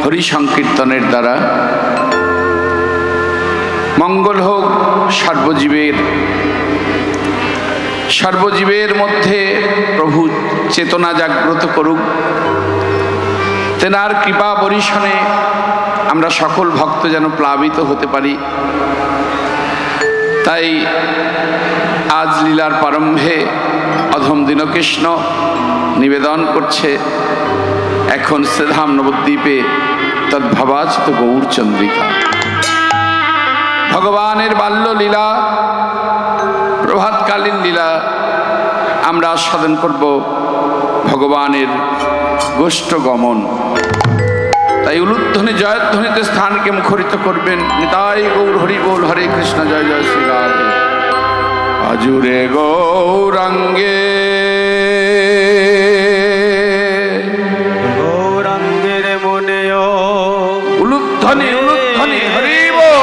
হরি সংকীর্তনের দ্বারা মঙ্গল হোক সর্বজীবের মধ্যে প্রভু চেতনা জাগ্রত করুক। তেনার কৃপা বরিশনে আমরা সকল ভক্ত যেন প্লাবিত হতে পারি। তাই আজ লীলার প্রারম্ভে অধম দীনকৃষ্ণ নিবেদন করছে, এখন শ্রীধাম নবদ্বীপে তদ্ভাবাচিত গৌরচন্দ্রিকা। ভগবানের বাল্য লীলা, প্রভাতকালীন লীলা আমরা আস্বাদন করব, ভগবানের গোষ্ঠ গমন। তাই উলুধ্বনি জয়ধ্বনিতে স্থানকে মুখরিত করবেন। নিতাই গৌর হরি বল, হরে কৃষ্ণ, জয় জয় শ্রী রাধে। আজুরে গৌরাঙ্গে গৌরাঙ্গের মনেও উলুধ্বনি উলুধ্বনি হরি বল।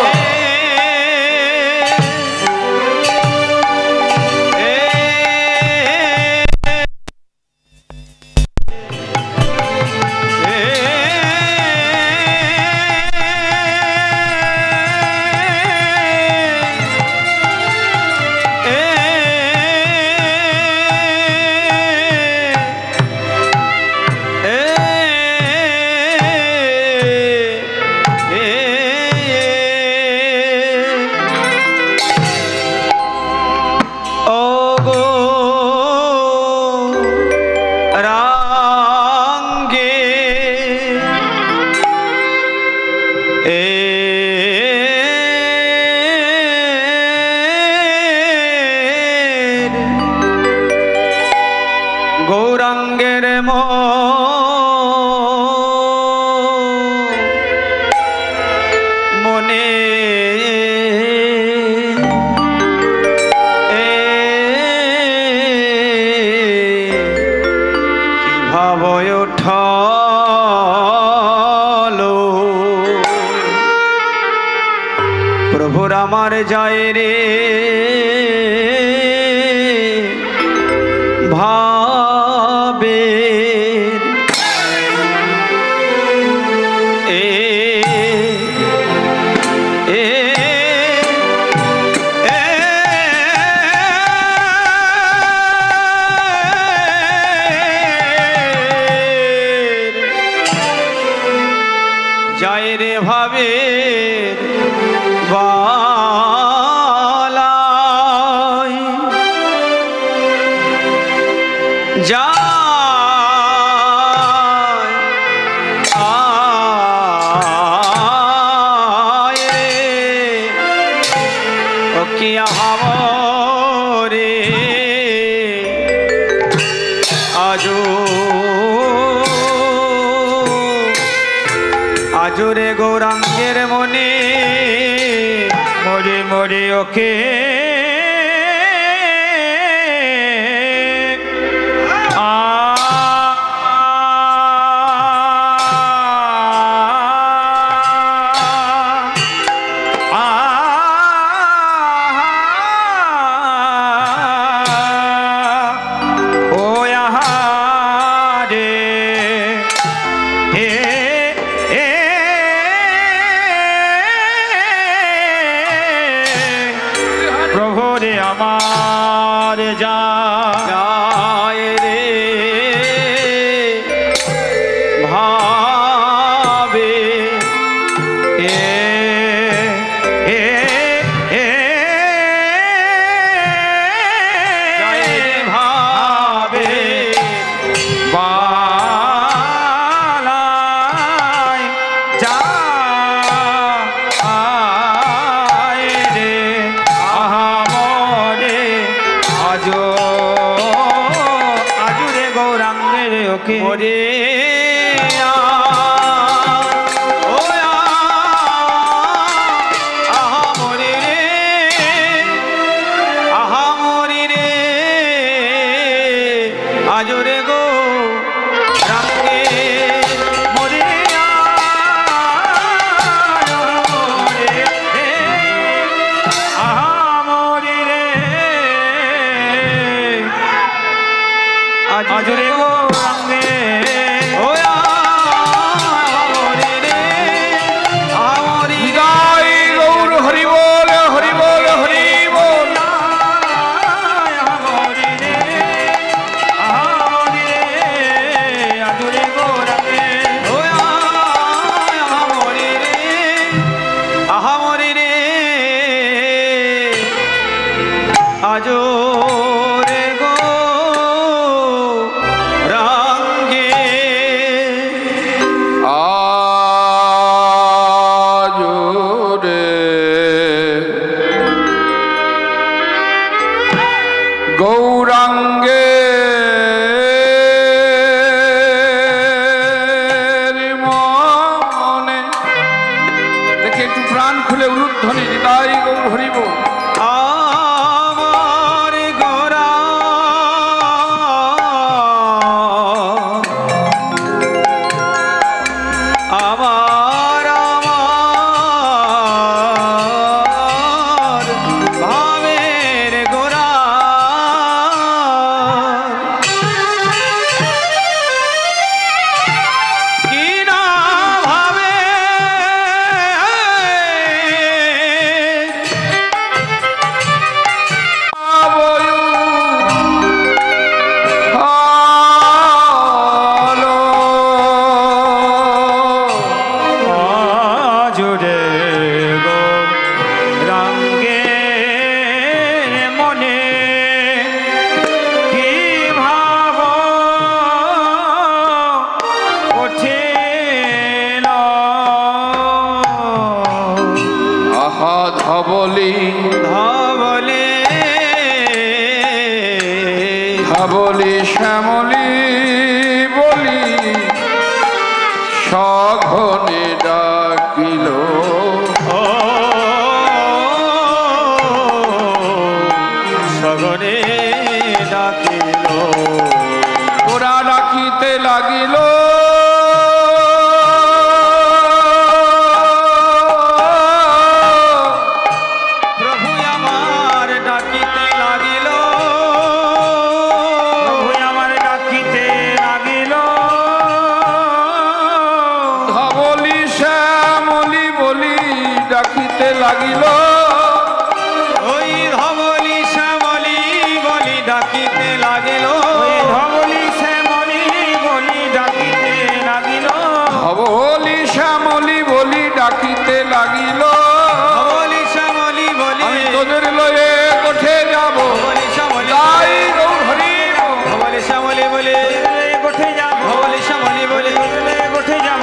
গৌরাঙ্গের মনে কি ভাব উঠলো, প্রভুর আমার যায় রে ভাবে। যায় রে ভাবে বালাই, যায় আয় রে ও কি রে আজো রে গৌরাঙ্গের মনে মরে মরে ওকে আমার যায় রে ভাবে যায় রে ভাবে বালাই, যায় রে আজু রে গৌরাঙ্গের ওকে মরে আজু রে গো রাঙ্গে মরে আজরে গৌরাঙ্গে ওয়া রে আজো রে গো রাঙ্গে আজরে গৌরাঙ্গে মনে দেখে একটু প্রাণ খুলে উলুধ্বনি নিতাই গৌর হরিব আমার গোরা আমার আমার ভাবের গোরা কি না ভাবে আজুরে গো রাঙ্গে মনে কি ভাব ওঠে আহা ধবলি ধবলে ধবলি শ্যামলি বলি সঘনে ডাকিল ও সগনে ডাকিল ওরা ডাকিতে লাগিল প্রভু আমার ডাকিতে লাগিল প্রভু আমার ডাকিতে লাগিল ধবলি শ্যামলি বলি ডাকিতে লাগিল ওই ধবলি শ্যামলি বলি ডাকিতে লাগিল ওই ধবলি শ্যামলি বলি ডাকিতে লাগিল ধবলি শ্যামলি বলি ডাকিতে লাগিল ধবলি শ্যামলি বলি আমি তোদের লয়ে কোঠে যাব ধবলি শ্যামলি তাই গৌর হরি ধবলি শ্যামলি বলে কোঠে যাব ধবলি শ্যামলি বলে কোঠে যাব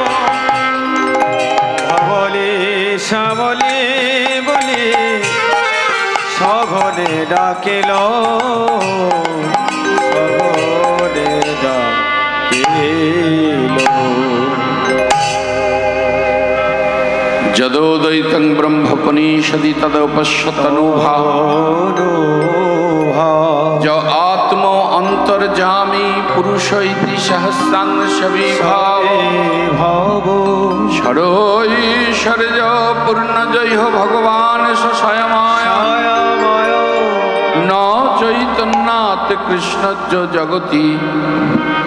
ধবলি শ্যামলি বলে সঘনে ডাকিল সঘনে ডাকিল যদোদয়িতং ব্রহ্মপনিষদি তদপশ্যতনুভা য আত্ম অন্তর্যামী পুরুষ ইতি সহস্রাংশ বিভাব ষড়ৈশ্বর্য পূর্ণজয় ভগবান স্বয়মায় ন চৈতন্যাৎ কৃষ্ণজ্জ জগতি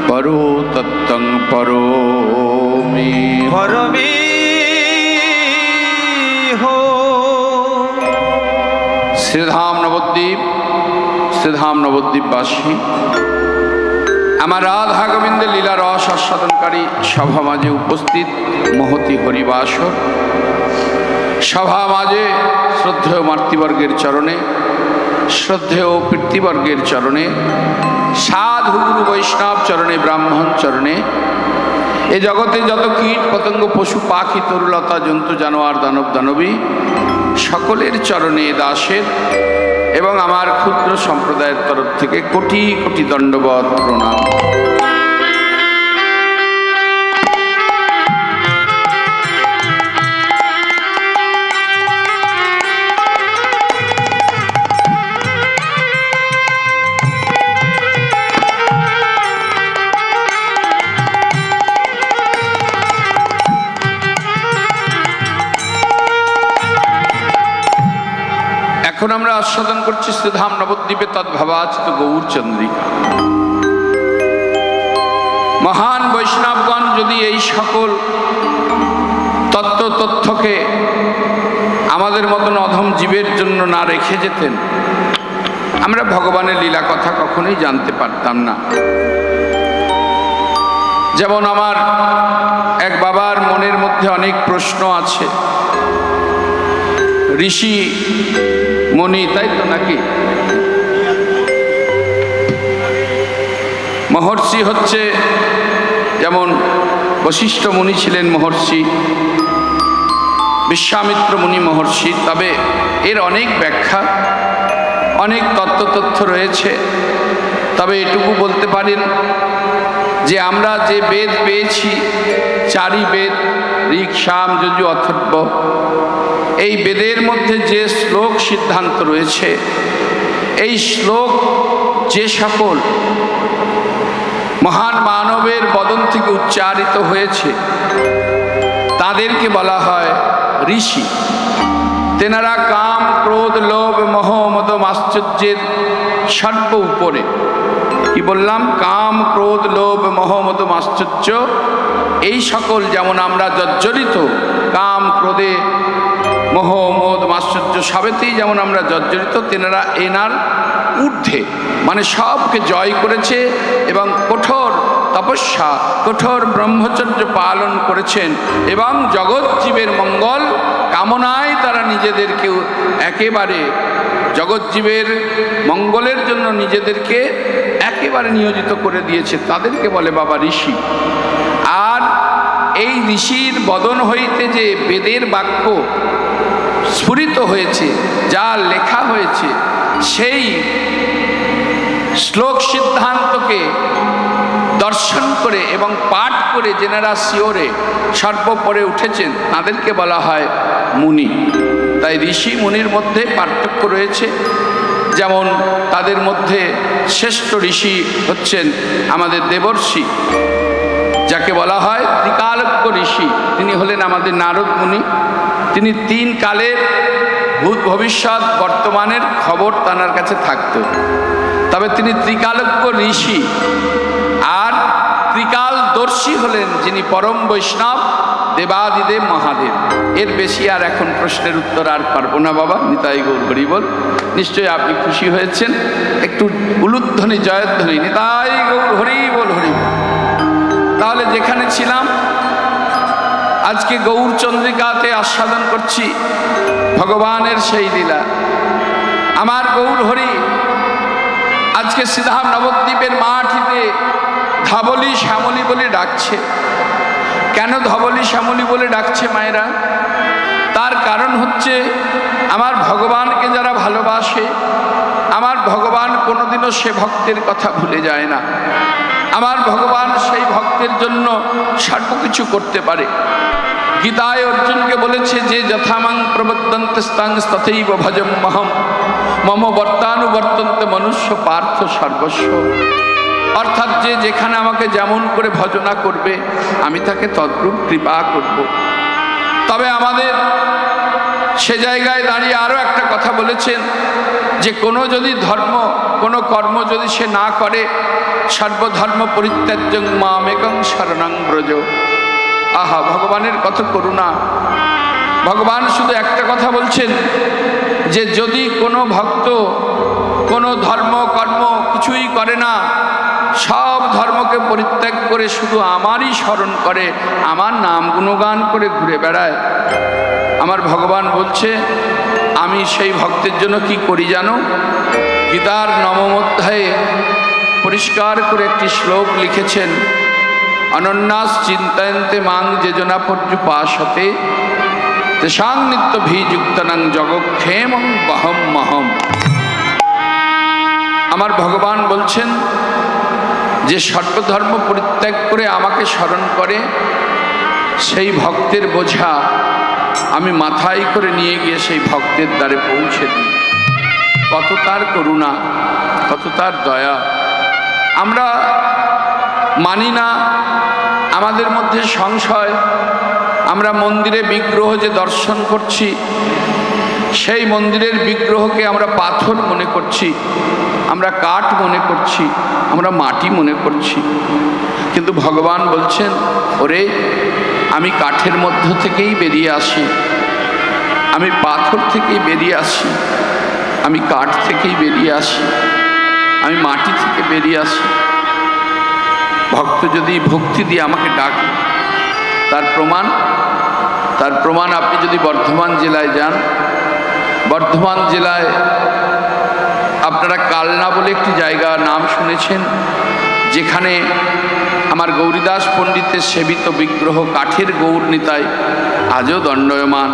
পরো তত্ত্বং পরোমি হরমি হো শ্রীধাম নবদ্বীপবাসী আমার রাধা গোবিন্দের লীলা রস আস্বাদনকারী সভা মাঝে উপস্থিত মহতি হরিবাসর সভা মাঝে শ্রদ্ধেয় মাতৃবর্গের চরণে শ্রদ্ধেয় পিতৃবর্গের চরণে সাধু গুরু বৈষ্ণব চরণে ব্রাহ্মণ চরণে এ জগতে যত কীট পতঙ্গ পশু পাখি তরুলতা জন্তু জানোয়ার দানব দানবী সকলের চরণে দাসের এবং আমার ক্ষুদ্র সম্প্রদায়ের তরফ থেকে কোটি কোটি দণ্ডবত প্রণাম। এখন আমরা আস্বাদন করছি শ্রীধাম নবদ্বীপে তদ্ভাবাচিত গৌরচন্দ্রিকা। মহান বৈষ্ণবগণ যদি এই সকল তথ্যকে আমাদের মতন অধম জীবের জন্য না রেখে যেতেন, আমরা ভগবানের লীলা কথা কখনোই জানতে পারতাম না। যেমন আমার এক বাবার মনের মধ্যে অনেক প্রশ্ন আছে, ঋষি মণি, তাই তো নাকি? মহর্ষি হচ্ছে, যেমন বশিষ্ঠ মুনি ছিলেন মহর্ষি, বিশ্বামিত্র মুনি মহর্ষি, তবে এর অনেক ব্যাখ্যা, অনেক তথ্য রয়েছে। তবে এটুকু বলতে পারেন যে আমরা যে বেদ পেয়েছি, চারি বেদ, ঋক, সাম, যজু, অথর্ব, এই বেদের মধ্যে যে শ্লোক সিদ্ধান্ত রয়েছে, এই শ্লোক যে সকল মহান মানবের বদন থেকে উচ্চারিত হয়েছে তাদেরকে বলা হয় ঋষি। তেনারা কাম, ক্রোধ, লোভ, মোহ, মদ, আশ্চর্যের সর্ব উপরে, কি বললাম, কাম, ক্রোধ, লোভ, মোহ, মদ, আশ্চর্য, এই সকল যেমন আমরা জর্জরিত, কাম, ক্রোধে, মোহ, মদ, আশ্চর্য সবেতেই যেমন আমরা জর্জরিত, তেনারা এনার ঊর্ধ্বে, মানে সবকে জয় করেছে এবং কঠোর তপস্যা, কঠোর ব্রহ্মচর্য পালন করেছেন এবং জগৎ জীবের মঙ্গল কামনায় তারা নিজেদেরকে একেবারে জগৎজীবের মঙ্গলের জন্য নিজেদেরকে একেবারে নিয়োজিত করে দিয়েছে, তাদেরকে বলে বাবা ঋষি। আর এই ঋষির বদন হইতে যে বেদের বাক্য স্ফুরিত হয়েছে, যা লেখা হয়েছে, সেই শ্লোক সিদ্ধান্তকে দর্শন করে এবং পাঠ করে যেনারা শিওরে সর্বোপরে উঠেছেন তাদেরকে বলা হয় মুনি। তাই ঋষি মুনির মধ্যে পার্থক্য রয়েছে। যেমন তাদের মধ্যে শ্রেষ্ঠ ঋষি হচ্ছেন আমাদের দেবর্ষি, যাকে বলা হয় ত্রিকালজ্ঞ ঋষি। তিনি হলেন আমাদের নারদ মুনি। তিনি 3 কালের ভূত, ভবিষ্যৎ, বর্তমানের খবর তাঁর কাছে থাকত। তবে তিনি ত্রিকালজ্ঞ ঋষি। আর ত্রিকালদর্শী হলেন যিনি পরম বৈষ্ণব দেবাদিদেব মহাদেব। এর বেশি আর এখন প্রশ্নের উত্তর আর পারবো না বাবা। নিতাই গৌর হরি বল। নিশ্চয়ই আপনি খুশি হয়েছেন। একটু উলুধ্বনি, জয়ধ্বনি, নিতাই গৌর হরি বল, হরি বল। তাহলে যেখানে ছিলাম, আজকে গৌর চন্দ্রিকাতে আস্বাদন করছি ভগবানের সেই লীলা। আমার গৌর হরি আজকে সিধা নবদ্বীপের মাটিতে ধবলি শ্যামলী বলে ডাকছে। কেন ধবলি শ্যামলী বলে ডাকছে মায়েরা? তার কারণ হচ্ছে আমার ভগবানকে যারা ভালোবাসে, আমার ভগবান কোনোদিনও সে ভক্তের কথা ভুলে যায় না। আমার ভগবান সেই ভক্তের জন্য সর্বকিছু করতে পারে। গীতায় অর্জুনকে বলেছে যে যথামাং প্রবর্তন্তে স্তাং তথৈব ভজম মহম মম বর্তানুবর্তন্তে মনুষ্য পার্থ সর্বস্ব। অর্থাৎ যে যেখানে আমাকে যেমন করে ভজনা করবে আমি তাকে তদ্রূপ কৃপা করব। তবে আমাদের সে জায়গায় দাঁড়িয়ে আরও একটা কথা বলেছেন যে কোনো যদি ধর্ম, কোনো কর্ম যদি সে না করে, সর্বধর্ম পরিত্যাজ্যং মামেকং শরণং ব্রজ। আহা, ভগবানের কত করুণা! ভগবান শুধু একটা কথা বলছেন যে যদি কোনো ভক্ত কোনো ধর্ম কর্ম কিছুই করে না, সব ধর্মকে পরিত্যাগ করে শুধু আমারই স্মরণ করে, আমার নাম গুণগান করে ঘুরে বেড়ায়, আমার ভগবান বলছে আমি সেই ভক্তের জন্য কি করি জানো? গীতার 9ম অধ্যায়ে পরিষ্কার করে একটি শ্লোক লিখেছেন, অনন্যাস চিন্তয়ন্তে মাং যেজনা পর্যুপাসতে তেষাং নিত্য ভিযুক্তানাং জগক্ষেমং বহম মহম। আমার ভগবান বলছেন যে সর্বধর্ম পরিত্যাগ করে আমাকে স্মরণ করে, সেই ভক্তের বোঝা আমি মাথায় করে নিয়ে গিয়ে সেই ভক্তের দ্বারে পৌঁছে দিই। কত তার করুণা, কত তার দয়া! আমরা মানি না, আমাদের মধ্যে সংশয়। আমরা মন্দিরে বিগ্রহ যে দর্শন করছি, সেই মন্দিরের বিগ্রহকে আমরা পাথর মনে করছি, আমরা কাঠ মনে করছি, আমরা মাটি মনে করছি। কিন্তু ভগবান বলছেন, ওরে আমি কাঠের মধ্য থেকেই বেরিয়ে আসি, আমি পাথর থেকেই বেরিয়ে আসি, আমি কাঠ থেকেই বেরিয়ে আসি, আমি মাটি থেকে বেরিয়ে আসি। ভক্ত যদি ভক্তি দিয়ে আমাকে ডাকে, তার প্রমাণ আপনি যদি বর্ধমান জেলায় যান, বর্ধমান জেলায় আপনারা কালনা বলে একটি জায়গা নাম শুনেছেন, যেখানে আমার গৌরীদাস পণ্ডিতের সেবিত বিগ্রহ কাঠের গৌরনিতাই আজও দণ্ডায়মান।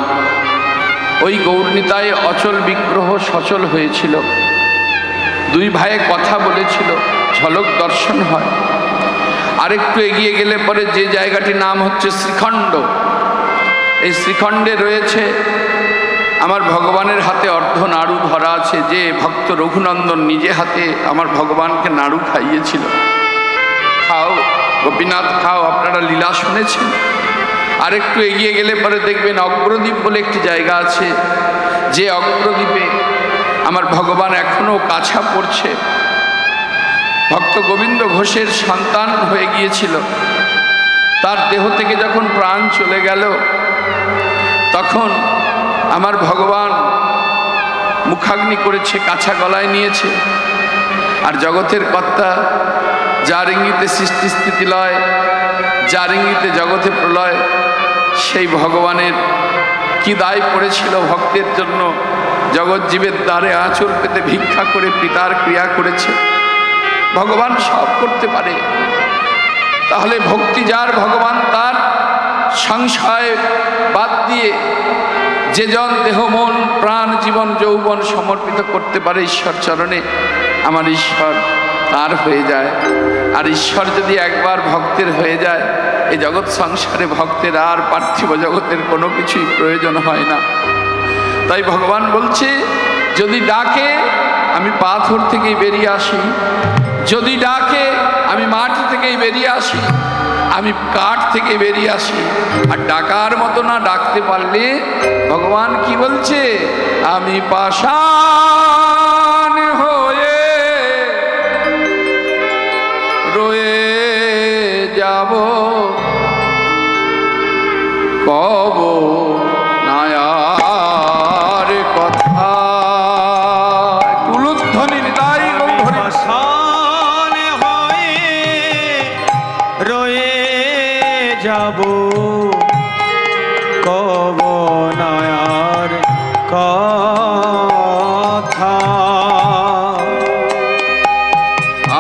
ওই গৌরনিতায় অচল বিগ্রহ সচল হয়েছিল। দুই ভাইয়ে কথা বলেছিল, ঝলক দর্শন হয়। আরেকটু এগিয়ে গেলে পরে যে জায়গাটির নাম হচ্ছে শ্রীখণ্ড, এই শ্রীখণ্ডে রয়েছে আমার ভগবানের হাতে অর্ধ নাড়ু ধরা আছে। যে ভক্ত রঘুনন্দন নিজে হাতে আমার ভগবানকে নাড়ু খাইয়েছিল। খাও গোপীনাথ খাও, আপনারা লীলা শুনেছেন। আরেকটু এগিয়ে গেলে পরে দেখবেন অগ্রদ্বীপ বলে একটি জায়গা আছে, যে অগ্রদ্বীপে আমার ভগবান এখনো কাছা পড়ছে। ভক্ত গোবিন্দ ঘোষের সন্তান হয়ে গিয়েছিল, তার দেহ থেকে যখন প্রাণ চলে গেল তখন আমার ভগবান মুখাগ্নি করেছে, কাছা গলায় নিয়েছে। আর জগতের কর্তা, যার ইঙ্গিতে সৃষ্টি স্থিতি লয়, যার ইঙ্গিতে জগতে প্রলয়, সেই ভগবানের কি দায় পড়েছিল ভক্তের জন্য। জগৎ জীবের দ্বারে আঁচল পেতে ভিক্ষা করে পিতার ক্রিয়া করেছে। ভগবান সব করতে পারে। তাহলে ভক্তি যার, ভগবান তার, সংশয় বাদ দিয়ে যে জন দেহ মন প্রাণ জীবন যৌবন সমর্পিত করতে পারে ঈশ্বর চরণে, আমার ঈশ্বর তার হয়ে যায়। আর ঈশ্বর যদি একবার ভক্তের হয়ে যায়, এই জগৎ সংসারে ভক্তের আর পার্থিব জগতের কোনো কিছুই প্রয়োজন হয় না। তাই ভগবান বলছে, যদি ডাকে আমি পাথর থেকেই বেরিয়ে আসি, যদি ডাকে আমি মাটি থেকেই বেরিয়ে আসি, আমি কাঠ থেকে বেরিয়ে আসি। আর ডাকার মতো না ডাকতে পারলে ভগবান কি বলছে, আমি পাষাণ হয়ে রয়ে যাব, কব নায়ার কথা। তুলুধ্বনির দায়ী পাষাণ হয়ে রয়ে যাব, কব নায়ার কথা।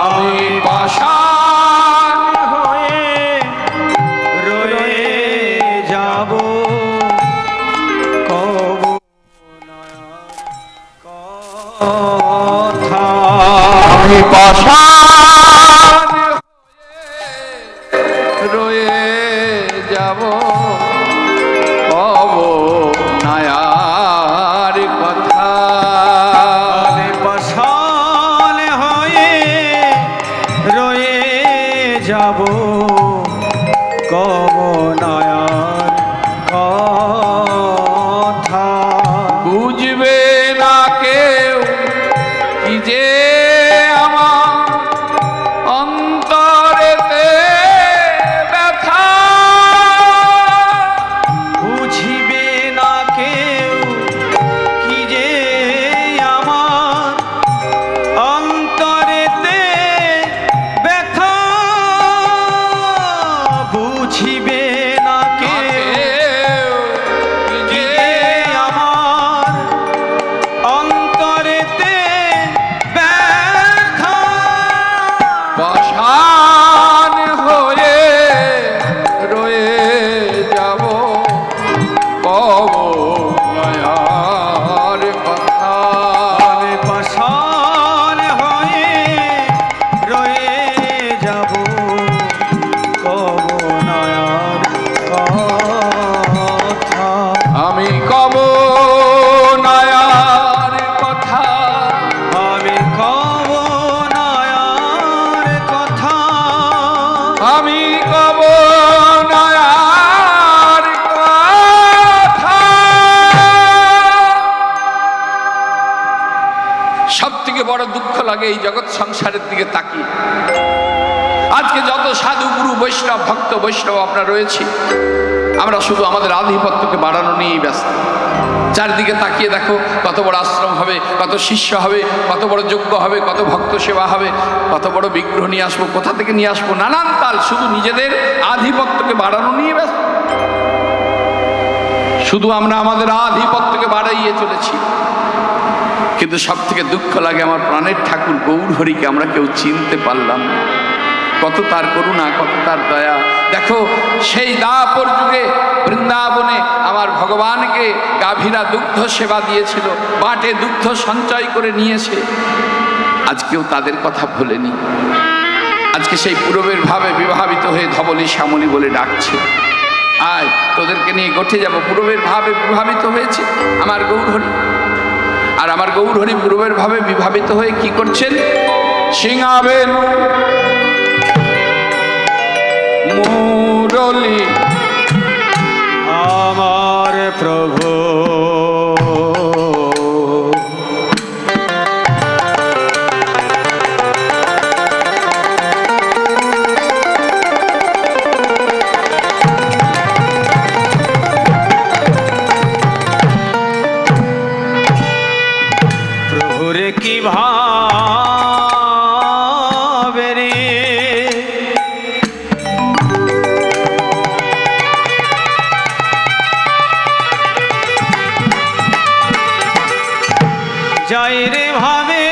আমি পাষাণ হয়ে রয়ে যাব, কব নায়ার কথা। আমি পাষাণ রয়ে যাব, কব নায়ার কথা। আমি পাষাণ হয়ে রয়ে যাব, কব নায়ার কথা। বুঝবে না কেউ কি যে আমার অন্তরেতে ব্যথা, বুঝিবে না কেউ কি যে আমার অন্তরেতে ব্যথা, বুঝিবে না কেউ কি যে যে আমার অন্তরেতে ব্যথা। পাষাণ হয়ে রয়ে যাব, কব নায়ার কথা। আমি পাষাণ হয়ে রয়ে যাব, কব নায়ার কথা। আমি কব নায়ার কথা, আমি কব নায়ার কথা। আমি কব নায়ার কথা। সব থেকে বড় দুঃখ লাগে এই জগৎ সংসারের দিকে তাকিয়ে। আজকে যত সাধু গুরু বৈষ্ণব ভক্ত বৈষ্ণব আমরা রয়েছি, আমরা শুধু আমাদের আধিপত্যকে বাড়ানো নিয়েই ব্যস্ত। চারিদিকে তাকিয়ে দেখো, কত বড় আশ্রম হবে, কত শিষ্য হবে, কত বড় যজ্ঞ হবে, কত ভক্ত সেবা হবে, কত বড় বিগ্রহ নিয়ে আসবো, কোথা থেকে নিয়ে আসবো, নানান তাল। শুধু নিজেদের আধিপত্যকে বাড়ানো নিয়ে ব্যস্ত। শুধু আমরা আমাদের আধিপত্যকে বাড়াইয়ে চলেছি। কিন্তু সব থেকে দুঃখ লাগে, আমার প্রাণের ঠাকুর গৌর হরিকে আমরা কেউ চিনতে পারলাম না। কত তার করুণা, কত তার দয়া। দেখো সেই দাপর যুগে বৃন্দাবনে আমার ভগবানকে গাভীরা দুগ্ধ সেবা দিয়েছিল, বাটে দুগ্ধ সঞ্চয় করে নিয়েছে। আজকেও তাদের কথা ভোলেনি। আজকে সেই পূরবের ভাবে বিভাবিত হয়ে ধবলী শ্যামলী বলে ডাকছে, আয় তোদেরকে নিয়ে গোঠে যাব। পূরবের ভাবে বিভাবিত হয়েছে আমার গৌরহরি, আর আমার গৌরহরি পূরবের ভাবে বিভাবিত হয়ে কি করছেন? সিংহাবেন মুরলী আমার প্রভু প্রভুরে কি ভাবে রে যাই রে ভাবে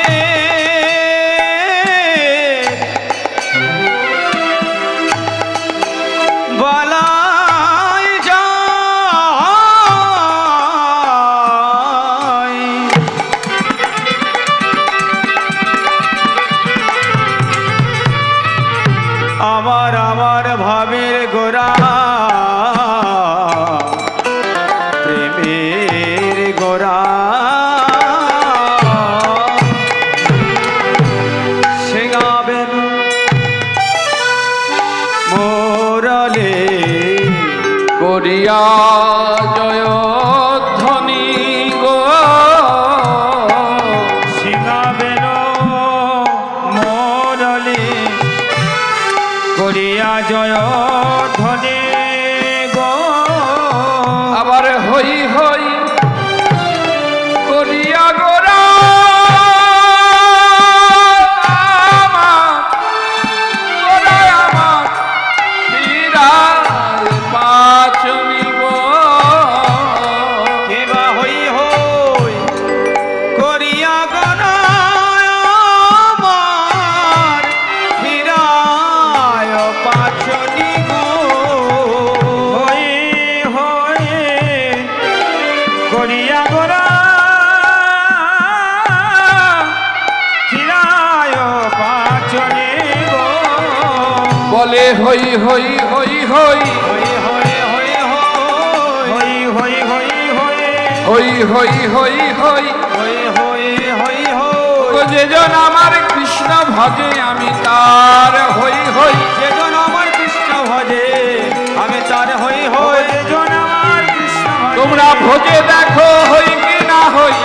বলাই যায় আমার আমার ভাবের গোরা প্রেমের গোরা সিংহাবেন মোরলে করিয়া জয়ধ্বনি গো, সিংহাবেন মোরলে করিয়া জয় ধ্বনি গো। আবার হই হই করিয়া গোরা আমার ফিরায় পাচনি গো। কেবা হই হই করিয়া গনা আমার ফিরায় পাচনি গো। হই হই করিয়া গনা ফিরায় পাচনি গো। বলে হই হই হই হই হই হই হই হই হই হই হই হই হই হই হই হই হই হই ও যেজন আমার কৃষ্ণ ভজে আমি তার হই হই। যেজন আমার কৃষ্ণ ভজে আমি তার হই হই। যেজন আমার কৃষ্ণ ভজে তোমরা ভোজে দেখো হই কি না হই,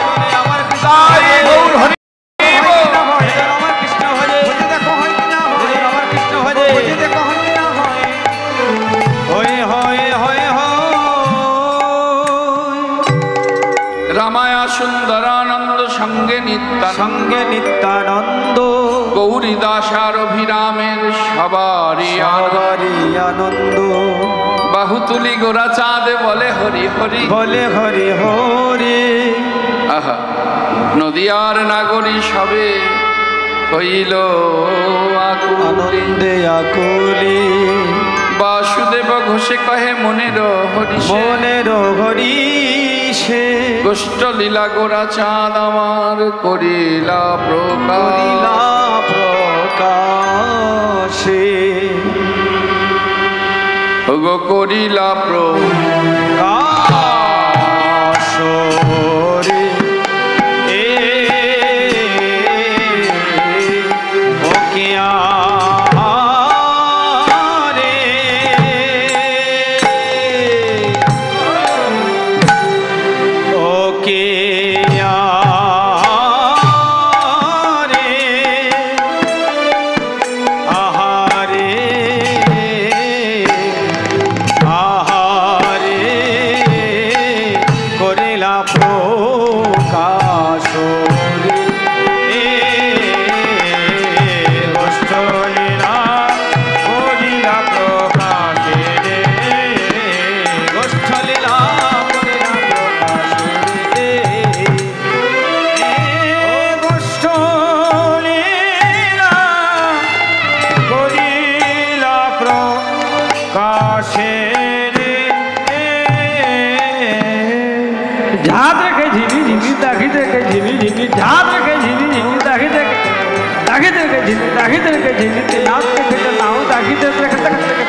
আমার কৃষ্ণ তাই গৌর হরি যেজন আমার কৃষ্ণ ভজে দেখো হয় কি না হয়। আমার কৃষ্ণ ভজে দেখো হয় কি না হয়। হই হই হই হই রামায়া সুন্দরানন্দ সঙ্গে নিত্যানন্দ সঙ্গে নিত্যানন্দ গৌরী দাসার অভিরামের সবারই সবারই আনন্দ। বাহুতুলি গোরা চাঁদ বলে হরি হরি বলে হরি হরি আহা নদিয়ার নাগরী সবে হইল আকুলি। আনন্দে আকুলি বাসুদেব ঘোষে কহে মনের হরিষে, মনের হরিষে গোষ্ঠ লীলা গোরা চাঁদ আমার করিলা প্রকাশ। করিলা প্রকাশে ওগো করিলা কাশরে এ ওকিয়া রে ওকিয়া রে আহারে আহারে झिन दागी के झिन तिनात के नाव दागी के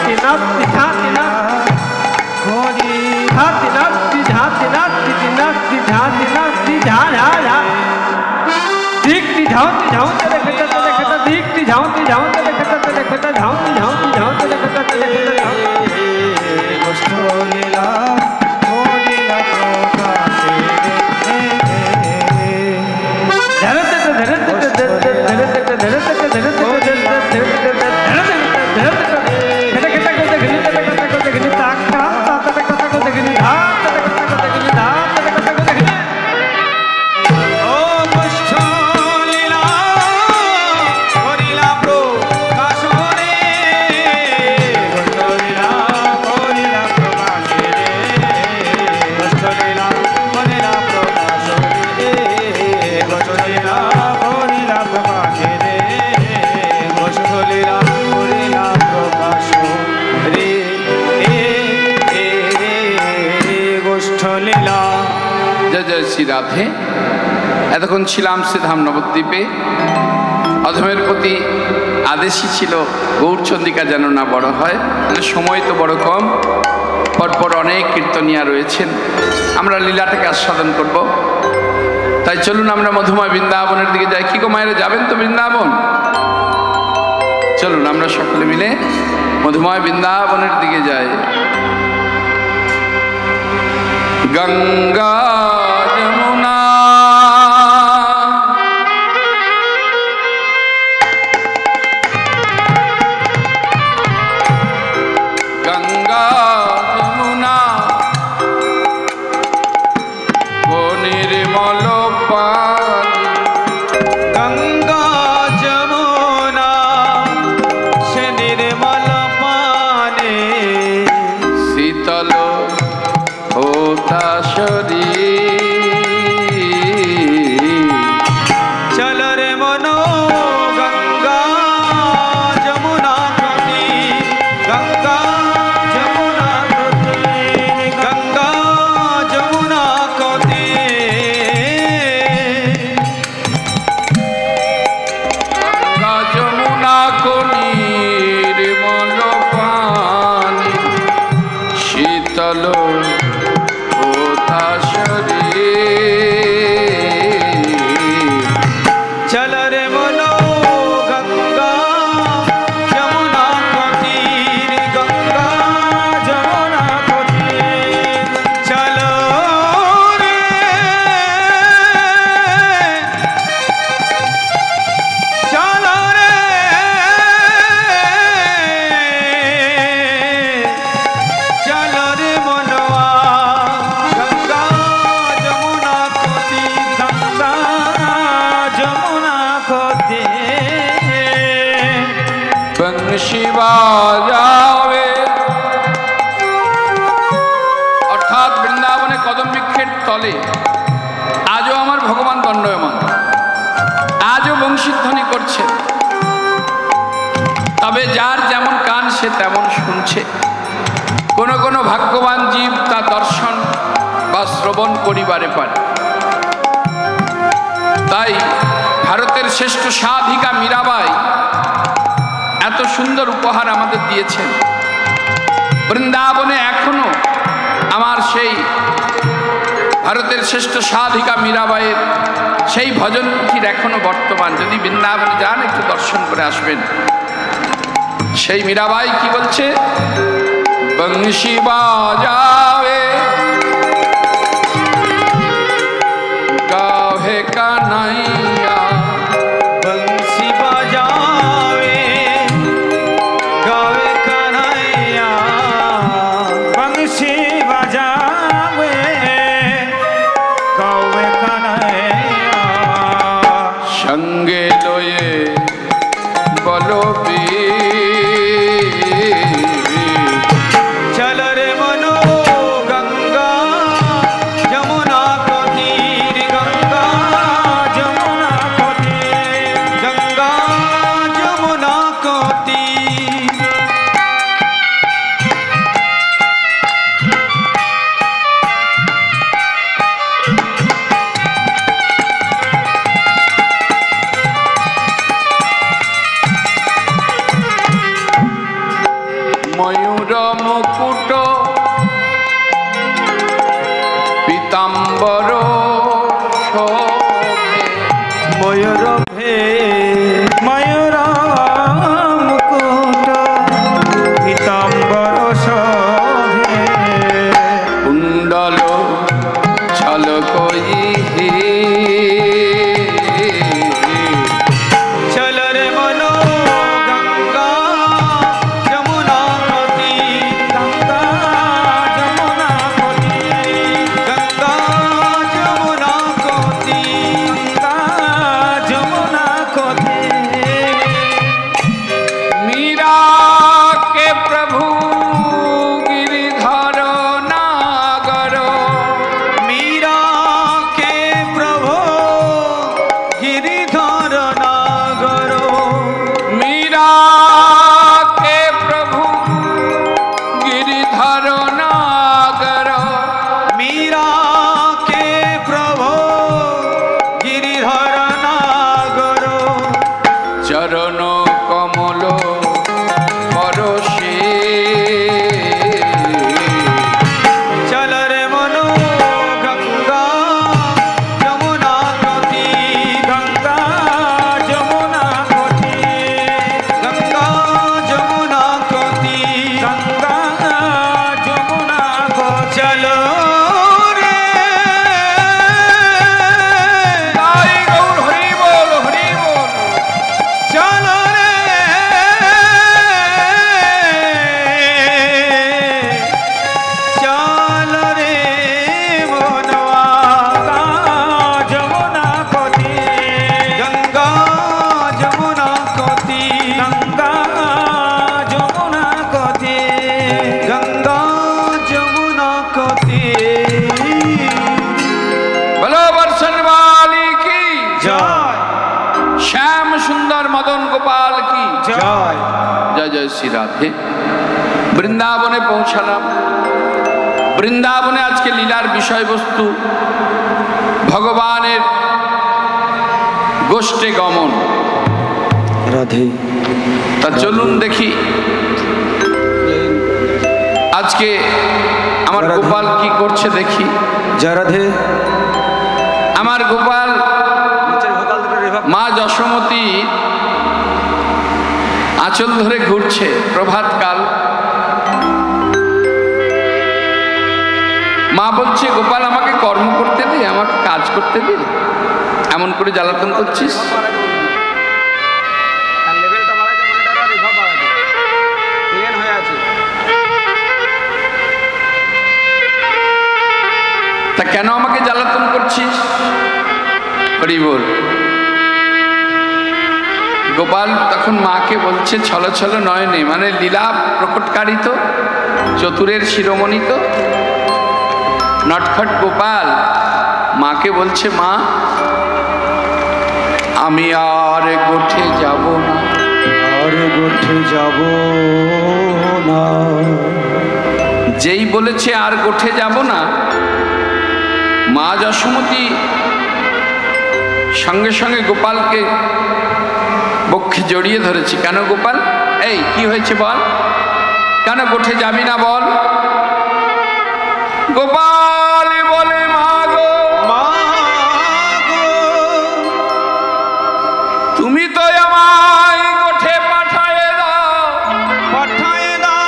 तिनात तिनात खोरी हा तिनात झा तिनात तिनात झा तिनात झा झा झा दीक झाऊ तेरे खता दीक झाऊ तेरे खता झाऊ तेरे खता लीला खोरीला प्रकाशे শ্রী রাধে। এতক্ষণ ছিলাম শ্রীধাম নবদ্বীপে। অধমের প্রতি আদেশই ছিল গৌরচন্দ্রিকা যেন না বড় হয়, মানে সময় তো বড় কম, পরপর অনেক কীর্তনিয়া রয়েছেন, আমরা লীলাটাকে আস্বাদন করব। তাই চলুন আমরা মধুময় বৃন্দাবনের দিকে যাই। কি গো মায়েরা, যাবেন তো বৃন্দাবন? চলুন আমরা সকলে মিলে মধুময় বৃন্দাবনের দিকে যাই। গঙ্গা যমুনা গঙ্গা যমুনা ও নির্মল পানি, গঙ্গা যমুনা সে নির্মল পানি, শীতল হোতা চল রে মনো গঙ্গা যমুনা প্রতি, গঙ্গা যমুনা প্রতি, গঙ্গা যমুনা প্রতি, গঙ্গা যমুনা কো নির্মল পানি, শীতল চল রে মনো গঙ্গা যমুনা প্রতি, গঙ্গা যমুনা প্রতি, চল রে চল রে চল রে মনোয়া গঙ্গা যমুনা প্রতি, গঙ্গা যমুনা প্রতি, বংশী বাজাবে। অর্থাৎ বৃন্দাবনে কদম বৃক্ষের তলে আজও আমার ভগবান দণ্ডায়মান, আজও বংশীধ্বনি করছে। তবে যার যেমন কান সে তেমন শুনছে। কোনো কোনো ভাগ্যবান জীব তা দর্শন বা শ্রবণ করিবারে পারে। তাই ভারতের শ্রেষ্ঠ সাধিকা মীরাবাই এত সুন্দর উপহার আমাদের দিয়েছেন। বৃন্দাবনে এখনো আমার সেই ভারতের শ্রেষ্ঠ সাধিকা মীরাবাইয়ের সেই ভজন পুঁথির এখনো বর্তমান। যদি বৃন্দাবনে যান একটু দর্শন করে আসবেন। সেই মীরাবাই কি বলছে? বংশী বাজাবে গাহে কানাইয়া, বংশী বাজাবে গাবে কানাইয়া, বংশী বাজাবে গাবে কানাইয়া, সঙ্গে লয়ে বলবি চল রে মনো গঙ্গা যমুনা প্রতি, গঙ্গা যমুনা প্রতি, গঙ্গা যমুনা প্রতি, চরণ কমল পরশে চল রে মনো গঙ্গা যমুনা নদী গঙ্গা যমুনা নদী গঙ্গা যমুনা নদী গঙ্গা যমুনা চলো রে তাই গৌর হরি বল চলো রে চলো রে মনवा যমুনা কতি গঙ্গা যমুনা কতি গঙ্গা যমুনা কতি গঙ্গা যমুনা কতি বলো বর্ষণ বালি কি জয় শ্যাম সুন্দর মদন গোপাল কি জয় জয় জয় শ্রী রাধে। বৃন্দাবনে পৌঁছালাম। বৃন্দাবনে আজকে লীলার বিষয়বস্তু ভগবানের গোষ্ঠে গমন। রাধে তা চলুন দেখি আজকে আমার গোপাল কি করছে দেখি। জয় রাধে আমার গোপাল মা যশোমতী আঁচল ধরে ঘুরছে প্রভাতকাল। মা বলছে গোপাল আমাকে কর্ম করতে দে, আমাকে কাজ করতে দে, এমন করে জ্বালাতন করছিস। তা কেন আমাকে জ্বালাতন করছিস? হরি বল। গোপাল তখন মাকে বলছে ছল ছল নয়নে, মানে লীলা প্রকটকারী তো, চতুরের শিরোমণি তো নটখট গোপাল মাকে বলছে মা আমি আর গোঠে যাব না, আর গোঠে যাব না। যেই বলেছে আর গোঠে যাব না, মা যশোমতী সঙ্গে সঙ্গে গোপালকে বক্ষে জড়িয়ে ধরেছি। কেন গোপাল, এই কি হয়েছে বল, কেন গোঠে যাবি না বল? গোপাল বলে মা গো, মা গো তুমি তো আমায় গোঠে পাঠায়ে দাও, পাঠায়ে দাও।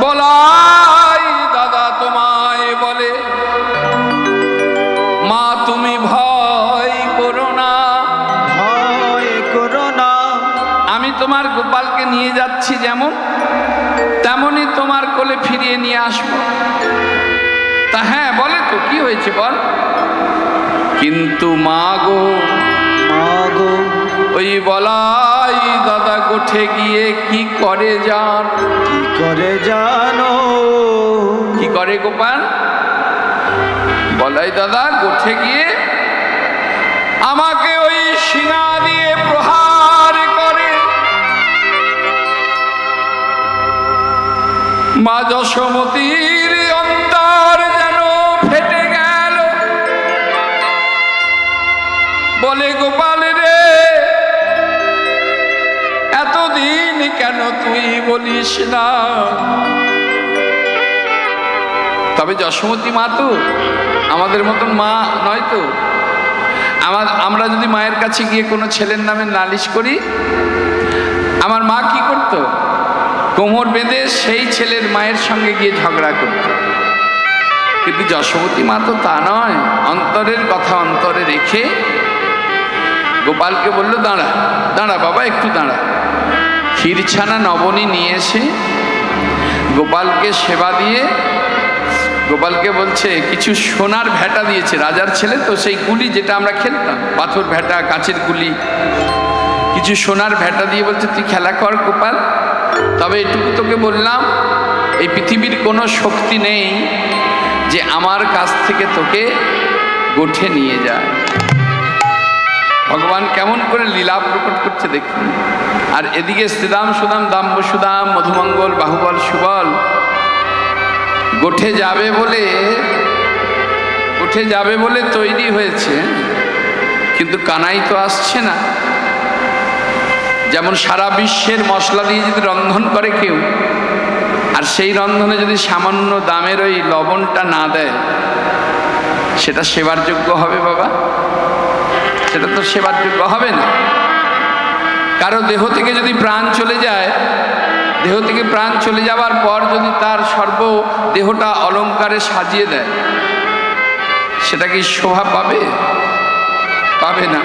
বলাই দাদা তোমায় বলে মা তুমি ভয় করো না, ভয় করো না। আমি তোমার গোপালকে নিয়ে যাচ্ছি যেমন তেমনই তোমার কোলে ফিরিয়ে নিয়ে আসবো। তা হ্যাঁ বলে তো কি হয়েছে বল? কিন্তু মা গো, মা গো ওই বলাই দাদা গোঠে গিয়ে কি করে জান? কি করে জানো? কি করে গোপাল? বলাই দাদা গোঠে গিয়ে আমাকে ওই শিঙা দিয়ে প্রহার করে। মা যশোমতীর অন্তর যেন ফেটে গেল। বলে গোপাল রে এতদিন কেন তুই বলিস না? তবে যশোমতী মা তো আমাদের মতন মা নয় তো। আমরা যদি মায়ের কাছে গিয়ে কোনো ছেলের নামে নালিশ করি, আমার মা কি করত? কোমর বেঁধে সেই ছেলের মায়ের সঙ্গে গিয়ে ঝগড়া করত। কিন্তু যশোমতী মা তো তা নয়, অন্তরের কথা অন্তরে রেখে গোপালকে বলল দাঁড়া দাঁড়া বাবা একটু দাঁড়া। ক্ষীরছানা নবনী নিয়ে এসে গোপালকে সেবা দিয়ে গোপালকে বলছে কিছু সোনার ভেটা দিয়েছে। রাজার ছেলে তো, সেই গুলি যেটা আমরা খেলতাম, পাথর ভেটা, কাচের গুলি, কিছু সোনার ভেটা দিয়ে বলছে তুই খেলা কর গোপাল। তবে এটুকু তোকে বললাম, এই পৃথিবীর কোনো শক্তি নেই যে আমার কাছ থেকে তোকে গোঠে নিয়ে যায়। ভগবান কেমন করে লীলা প্রকট করছে দেখুন। আর এদিকে শ্রীদাম সুদাম দাম্ব সুদাম মধুমঙ্গল বাহুবল সুবল গোঠে যাবে বলে তৈরি হয়েছে, কিন্তু কানাই তো আসছে না। যেমন সারা বিশ্বের মশলা দিয়ে যদি রন্ধন করে কেউ, আর সেই রন্ধনে যদি সামান্য দামের ওই লবণটা না দেয়, সেটা সেবার যোগ্য হবে বাবা? সেটা তো সেবার যোগ্য হবে না। কারো দেহ থেকে যদি প্রাণ চলে যায়, দেহ থেকে প্রাণ চলে যাওয়ার পর যদি তার সর্ব দেহটা অলংকারে সাজিয়ে দেয়, সেটা কি শোভা পাবে? পাবে না।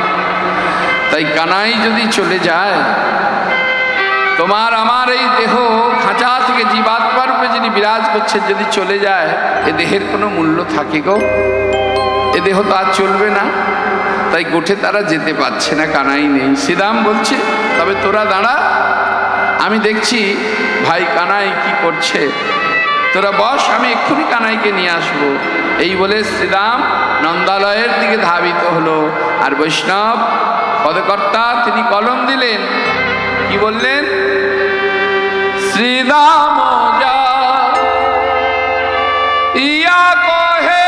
তাই কানাই যদি চলে যায়, তোমার আমার এই দেহ খাঁচা থেকে জীবাত্মার রূপে যিনি বিরাজ করছে যদি চলে যায়, এ দেহের কোনো মূল্য থাকে গো? এ দেহ তো আর চলবে না। তাই গোঠে তারা যেতে পারছে না, কানাই নেই। শ্রীরাম বলছে, তবে তোরা দাঁড়া, আমি দেখছি ভাই কানাই কি করছে, তোরা বস, আমি এক্ষুনি কানাইকে নিয়ে আসবো। এই বলে শ্রীরাম নন্দালয়ের দিকে ধাবিত হলো। আর বৈষ্ণব পদকর্তা তিনি কলম দিলেন, কি বললেন? শ্রীরাম যা ইয়া কহে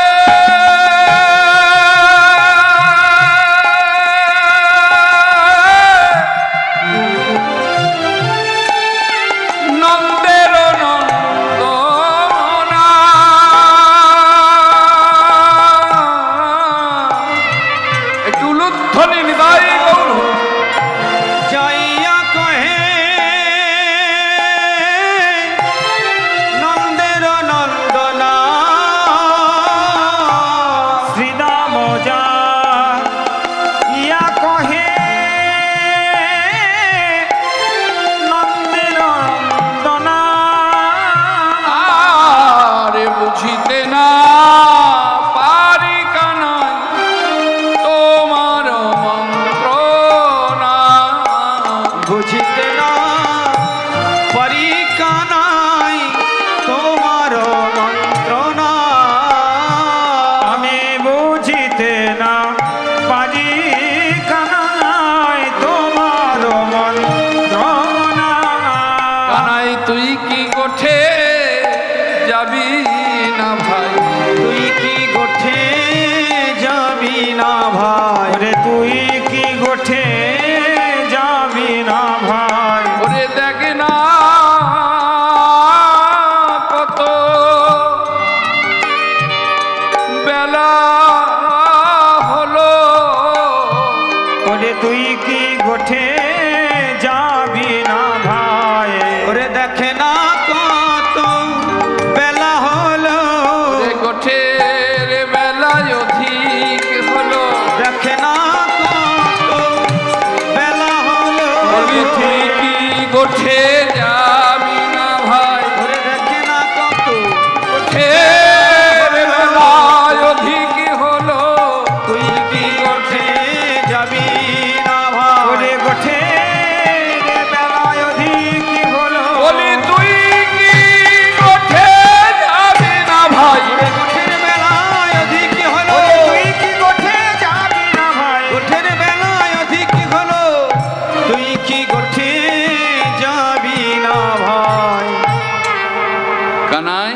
গোঠে যাবি না ভাই, দেখে না কত গোঠে বেলায় অধিক হলো, তুই কি গোঠে যাবি না ভাই? গোঠে বেলায় অধিক হলো, বলি তুই কি গোঠে যাবি না ভাই? গোঠের বেলায় অধিক হলো, তুই কি গোঠে যাবি না ভাই? গোঠের বেলায় অধিক হলো, তুই কি গোঠে কানাই?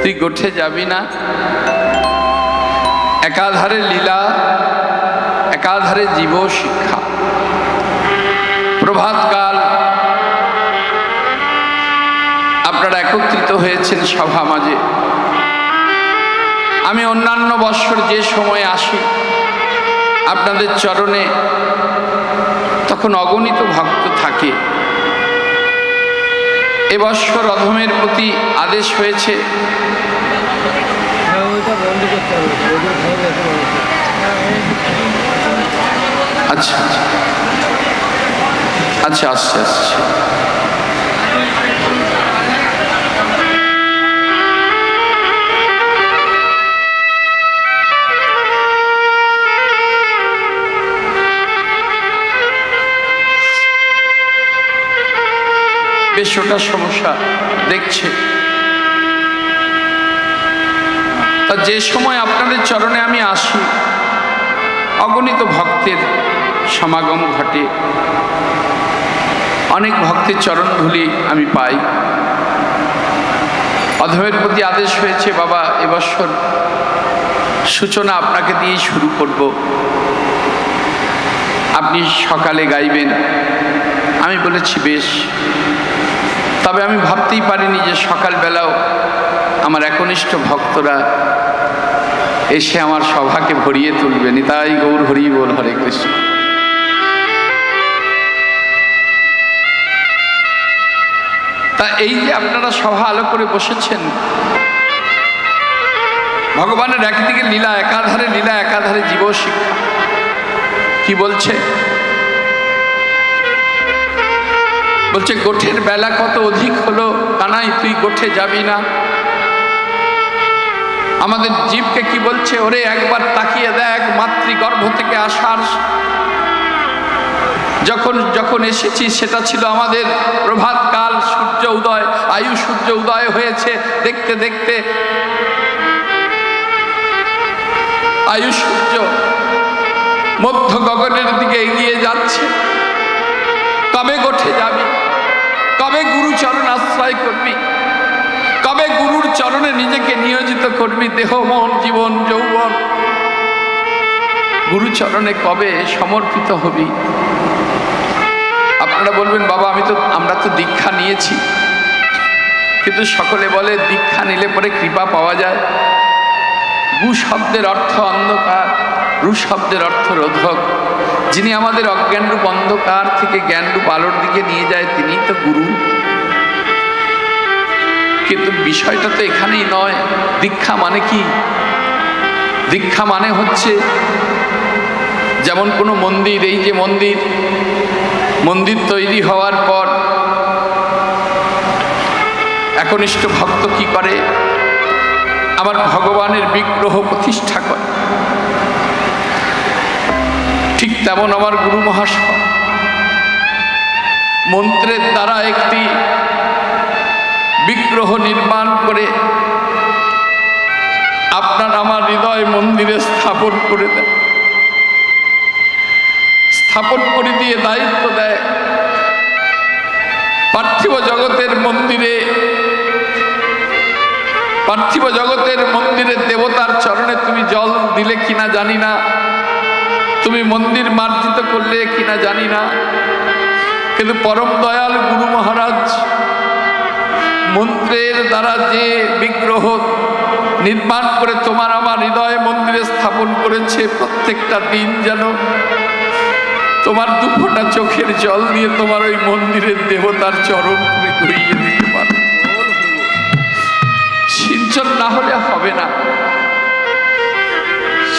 তুই গোঠে যাবি না? একাধারে লীলা, একাধারে জীব শিক্ষা। প্রভাতকাল আপনারা একত্রিত হয়েছেন সভা মাঝে। আমি অন্যান্য বৎসর যে সময় আসি আপনাদের চরণে, তখন অগণিত ভক্ত থাকে। এবছর অধমের প্রতি আদেশ হয়েছে, আচ্ছা আচ্ছা আসছে আসছে। বেশ ওটা সমস্যা দেখছে। তা যে সময় আপনাদের চরণে আমি আসি, অগণিত ভক্তের সমাগম ঘটে, অনেক ভক্তের চরণ ধুলি আমি পাই। অধমের প্রতি আদেশ হয়েছে, বাবা এবছর সূচনা আপনাকে দিয়েই শুরু করব। আপনি সকালে গাইবেন। আমি বলেছি বেশ, তবে আমি ভাবতেই পারিনি যে সকালবেলাও আমার একনিষ্ঠ ভক্তরা এসে আমার সভাকে ভরিয়ে তুলবে। নিতাই গৌর হরি বল, হরে কৃষ্ণ। তা এই যে আপনারা সভা আলো করে বসেছেন, ভগবানের একদিকে লীলা, একাধারে লীলা, একাধারে জীব শিক্ষা। কি বলছে? বলছে গোঠের বেলা কত অধিক হলো, কানাই তুই গোঠে যাবি না। আমাদের জীবকে কি বলছে? ওরে একবার তাকিয়ে দেখ, মাতৃগর্ভ থেকে আসার যখন এসেছি সেটা ছিল আমাদের প্রভাত কাল, সূর্য উদয়, আয়ু সূর্য উদয় হয়েছে। দেখতে দেখতে আয়ু সূর্য মধ্য গগনের দিকে এগিয়ে যাচ্ছে। কবে গোঠে যাবি? কবে গুরুচরণ আশ্রয় করবি? কবে গুরুর চরণে নিজেকে নিয়োজিত করবি? দেহ, মন, জীবন, যৌবন গুরুচরণে কবে সমর্পিত হবি? আপনারা বলবেন বাবা আমরা তো দীক্ষা নিয়েছি, কিন্তু সকলে বলে দীক্ষা নিলে পরে কৃপা পাওয়া যায়। গু শব্দের অর্থ অন্ধকার, রু শব্দের অর্থ রোধক। যিনি আমাদের অজ্ঞানরূপ অন্ধকার থেকে জ্ঞানরূপ আলোর দিকে নিয়ে যায় তিনিই তো গুরু। কিন্তু বিষয়টা তো এখানেই নয়। দীক্ষা মানে কি? দীক্ষা মানে হচ্ছে যেমন কোনো মন্দির, এই যে মন্দির তৈরি হওয়ার পর একনিষ্ঠ ভক্ত কি করে? আমার ভগবানের বিগ্রহ প্রতিষ্ঠা করে। ঠিক তেমন আমার গুরু মহাশয় মন্ত্রের দ্বারা একটি বিগ্রহ নির্মাণ করে আপনার আমার হৃদয় মন্দিরে স্থাপন করে দেয়। স্থাপন করে দিয়ে দায়িত্ব দেয়, পার্থিব জগতের মন্দিরে দেবতার চরণে তুমি জল দিলে কিনা জানি না, তুমি মন্দির মার্জিত করলে কিনা জানি না, কিন্তু পরম দয়াল গুরু মহারাজ মন্ত্রের দ্বারা যে বিগ্রহ নির্মাণ করে তোমার আমার হৃদয় মন্দিরে স্থাপন করেছে, প্রত্যেকটা দিন যেন তোমার দুফোঁটা চোখের জল দিয়ে তোমার ওই মন্দিরের দেবতার চরণ তুমি ধুইয়ে দিতে পারো। সিঞ্চন না হলে হবে না,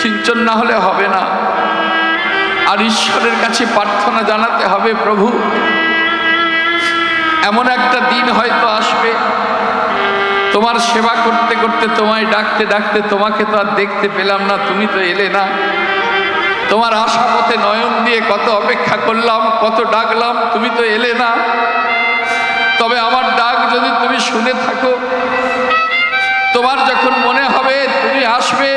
সিঞ্চন না হলে হবে না। আর ঈশ্বরের কাছে প্রার্থনা জানাতে হবে, প্রভু এমন একটা দিন হয়তো আসবে তোমার সেবা করতে করতে, তোমায় ডাকতে ডাকতে তোমাকে তো আর দেখতে পেলাম না, তুমি তো এলে না। তোমার আশা পথে নয়ন দিয়ে কত অপেক্ষা করলাম, কত ডাকলাম, তুমি তো এলে না। তবে আমার ডাক যদি তুমি শুনে থাকো, তোমার যখন মনে হবে তুমি আসবে,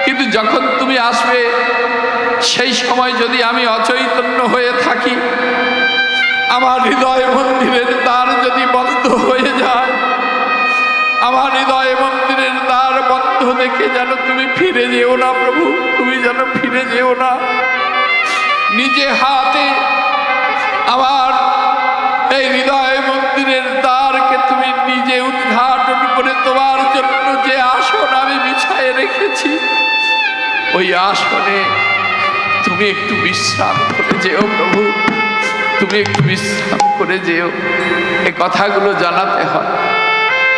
কিন্তু যখন তুমি আসবে সেই সময় যদি আমি অচৈতন্য হয়ে থাকি, আমার হৃদয় মন্দিরের দ্বার যদি বন্ধ হয়ে যায়, আমার হৃদয় মন্দিরের দ্বার বন্ধ দেখে যেন তুমি ফিরে যেও না প্রভু, তুমি যেন ফিরে যেও না। নিজে হাতে আমার এই হৃদয় মন্দিরের দ্বারকে তুমি নিজে উদ্ঘাটন করে তোমার জন্য যে আসন আমি বিছায়ে রেখেছি, ওই আসনে তুমি একটু বিশ্রাম করে যেও প্রভু, তুমি একটু বিশ্রাম করে যেও। এই কথাগুলো জানাতে হয়।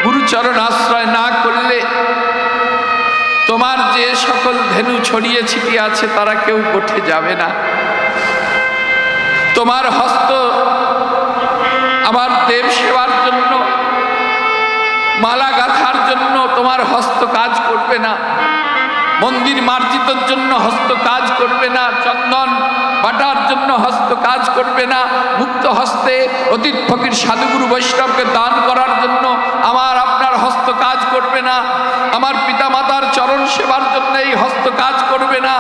গুরুচরণ আশ্রয় না করলে তোমার যে সকল ধেনু ছড়িয়ে ছিটিয়ে আছে তারা কেউ গোঠে যাবে না। তোমার হস্ত আমার দেব সেবার জন্য, মালা গাঁথার জন্য তোমার হস্ত কাজ করবে না, মন্দির মার্জিতর জন্য হস্ত কাজ করবে না, চন্দন বাটার জন্য হস্ত কাজ করবে না, মুক্ত হস্তে অতীত ফকির সাধুগুরু বৈষ্ণবকে দান করার জন্য আমার আপনার হস্ত কাজ করবে না, আমার পিতামাতার চরণ সেবার জন্য এই হস্ত কাজ করবে না,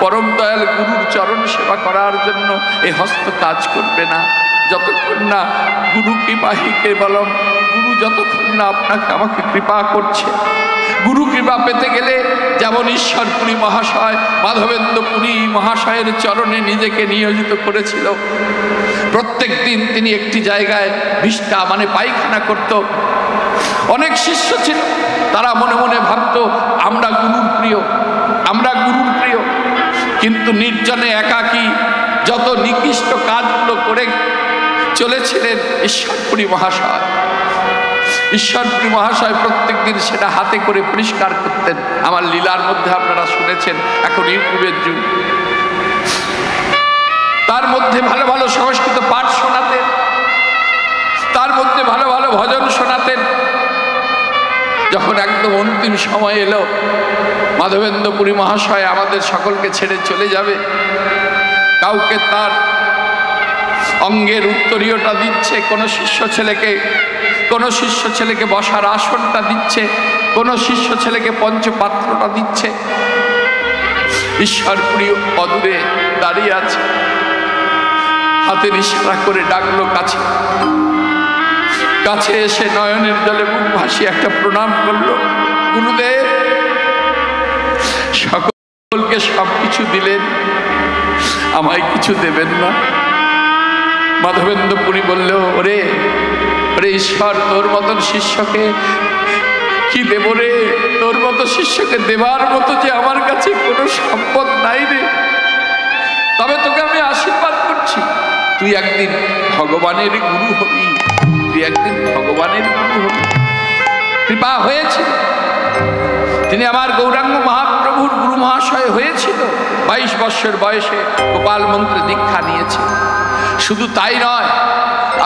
পরম দয়াল গুরুর চরণ সেবা করার জন্য এই হস্ত কাজ করবে না। যতক্ষণ না গুরু কৃপাহি কেবলম, গুরু যতক্ষণ না আপনাকে আমাকে কৃপা করছে। গুরু কৃপা পেতে গেলে যেমন ঈশ্বরপুরী মহাশয় মাধবেন্দ্র পুরী মহাশয়ের চরণে নিজেকে নিয়োজিত করেছিল, প্রত্যেক দিন তিনি একটি জায়গায় বিষ্ঠা মানে পায়খানা করত। অনেক শিষ্য ছিল, তারা মনে মনে ভাবত আমরা গুরুর প্রিয়, আমরা গুরুর প্রিয়, কিন্তু নির্জনে একাকী যত নিকৃষ্ট কাজগুলো করে চলেছিলেন ঈশ্বরপুরী মহাশয়। ঈশ্বরপুরী মহাশয় প্রত্যেক দিন সেটা হাতে করে পরিষ্কার করতেন। আমার লীলার মধ্যে আপনারা শুনেছেন, এখন ইউটিউবের যুগ। তার মধ্যে ভালো ভালো সংস্কৃত পাঠ শোনাতেন, তার মধ্যে ভালো ভালো ভজন শোনাতেন। যখন একদম অন্তিম সময় এলো, মাধবেন্দ্র পুরী মহাশয় আমাদের সকলকে ছেড়ে চলে যাবে, কাউকে তার অঙ্গের উত্তরীয়টা দিচ্ছে, কোনো শিষ্য ছেলেকে বসার আসনটা দিচ্ছে, কোনো শিষ্য ছেলেকে পঞ্চপাত্রটা দিচ্ছে। ঈশ্বরপুরী অদূরে দাঁড়িয়ে আছে, হাতের ইশারা করে ডাকলো কাছে। কাছে এসে নয়নের জলে মুখ ভাসিয়ে একটা প্রণাম করলো, গুরুদেব সকলকে সবকিছু দিলেন, আমায় কিছু দেবেন না? মাধবেন্দ্র পুরী বলল, ওরে ওরে ঈশ্বর, তোর মতন শিষ্যকে কি দেব রে? তোর মতো শিষ্যকে দেবার মতো যে আমার কাছে কোনো সম্পদ নাই রে। তবে তোকে আমি আশীর্বাদ করছি, তুই একদিন ভগবানের গুরু হবি, তুই একদিন ভগবানের গুরু হবি। কৃপা হয়েছিল, তিনি আমার গৌরাঙ্গ মহাপ্রভুর গুরু মহাশয় হয়েছিল। 22 বৎসর বয়সে গোপাল মন্ত্রে দীক্ষা নিয়েছে। শুধু তাই নয়,